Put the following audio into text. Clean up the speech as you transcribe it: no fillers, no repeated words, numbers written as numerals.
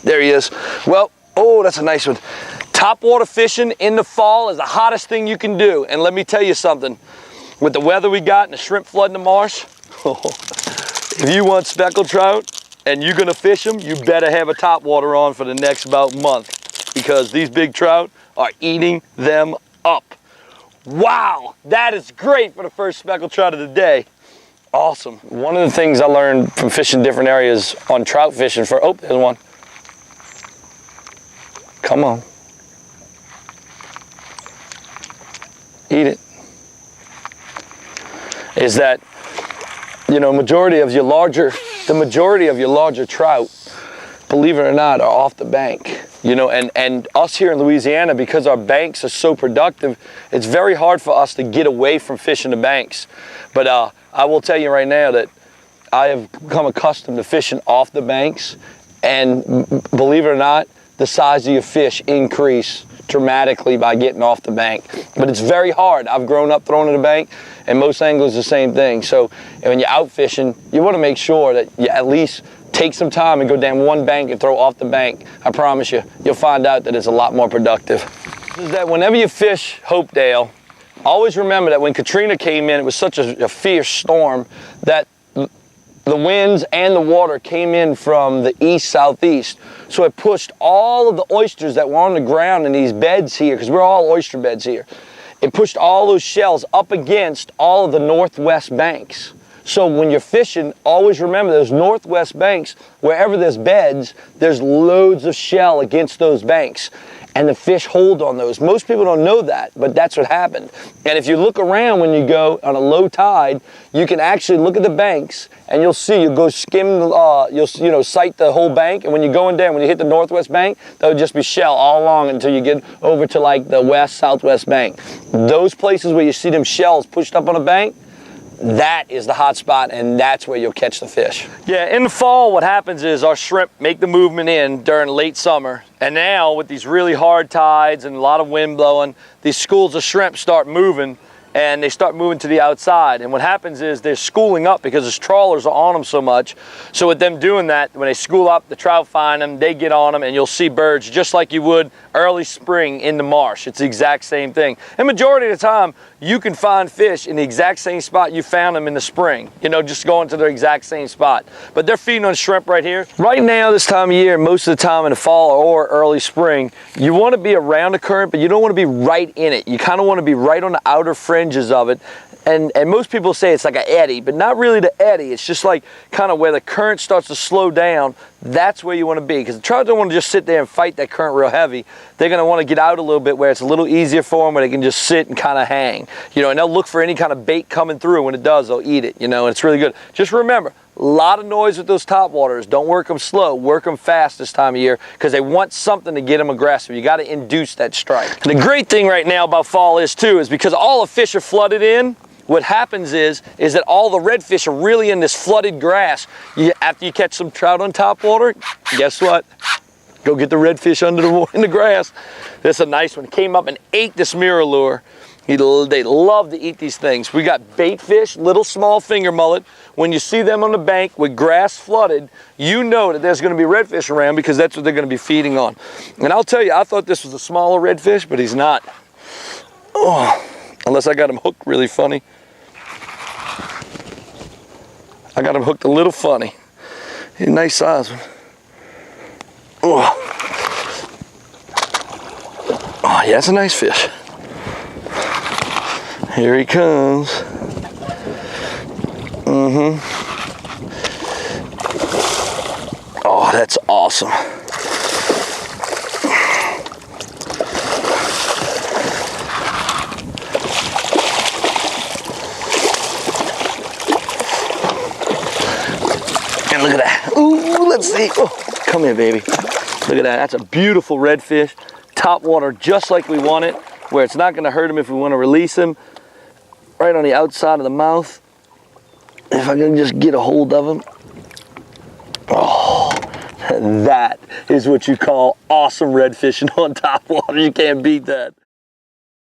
There he is. Well, oh, that's a nice one. Topwater fishing in the fall is the hottest thing you can do. And let me tell you something, with the weather we got and the shrimp flooding the marsh, if you want speckled trout and you're gonna fish them, you better have a topwater on for the next about month, because these big trout are eating them up. Wow, that is great for the first speckled trout of the day. Awesome. One of the things I learned from fishing different areas on trout fishing for, oh, there's one. Come on. Eat it. Is that, you know, the majority of your larger trout, believe it or not, are off the bank. You know, and us here in Louisiana, because our banks are so productive, it's very hard for us to get away from fishing the banks. But I will tell you right now that I have become accustomed to fishing off the banks, and believe it or not, the size of your fish increase dramatically by getting off the bank. But it's very hard. I've grown up throwing to the bank, and most anglers the same thing. So when you're out fishing, you want to make sure that you at least take some time and go down one bank and throw off the bank. I promise you, you'll find out that it's a lot more productive. Is that whenever you fish Hopedale, always remember that when Katrina came in, it was such a fierce storm that the winds and the water came in from the east-southeast. So it pushed all of the oysters that were on the ground in these beds here, because we're all oyster beds here, it pushed all those shells up against all of the northwest banks. So when you're fishing, always remember those northwest banks, wherever there's beds, there's loads of shell against those banks. And the fish hold on those. Most people don't know that, but that's what happened. And if you look around when you go on a low tide, you can actually look at the banks, and you'll see, you go skim, you'll sight the whole bank, and when you're going down, when you hit the northwest bank, there'll just be shell all along until you get over to like the west, southwest bank. Those places where you see them shells pushed up on a bank, that is the hot spot, and that's where you'll catch the fish. Yeah, in the fall, what happens is our shrimp make the movement in during late summer, and now with these really hard tides and a lot of wind blowing, these schools of shrimp start moving, and they start moving to the outside. And what happens is they're schooling up because the trawlers are on them so much. So with them doing that, when they school up, the trout find them, they get on them, and you'll see birds just like you would early spring in the marsh. It's the exact same thing. And majority of the time, you can find fish in the exact same spot you found them in the spring. You know, just going to the exact same spot. But they're feeding on shrimp right here. Right now, this time of year, most of the time in the fall or early spring, you want to be around the current, but you don't want to be right in it. You kind of want to be right on the outer fringes of it. And most people say it's like an eddy, but not really the eddy. It's just like kind of where the current starts to slow down. That's where you want to be, because the trout don't want to just sit there and fight that current real heavy. They're going to want to get out a little bit where it's a little easier for them, where they can just sit and kind of hang. You know, and they'll look for any kind of bait coming through. When it does, they'll eat it, you know, and it's really good. Just remember, a lot of noise with those topwaters. Don't work them slow, work them fast this time of year, because they want something to get them aggressive. You got to induce that strike. And the great thing right now about fall is too, is because all the fish are flooded in, what happens is that all the redfish are really in this flooded grass. After you catch some trout on topwater, guess what? Go get the redfish in the grass. That's a nice one. Came up and ate this mirror lure. They love to eat these things. We got bait fish, little small finger mullet. When you see them on the bank with grass flooded, you know that there's going to be redfish around, because that's what they're going to be feeding on. And I'll tell you, I thought this was a smaller redfish, but he's not. Oh, unless I got him hooked really funny. I got him hooked a little funny. He's a nice size one. Oh, yeah, that's a nice fish. Here he comes. Oh, that's awesome. And look at that. Ooh, let's see. Oh, come here, baby. Look at that. That's a beautiful redfish. Top water just like we want it, where it's not going to hurt him if we want to release him. Right on the outside of the mouth. If I can just get a hold of him. Oh, that is what you call awesome red fishing on top water. You can't beat that.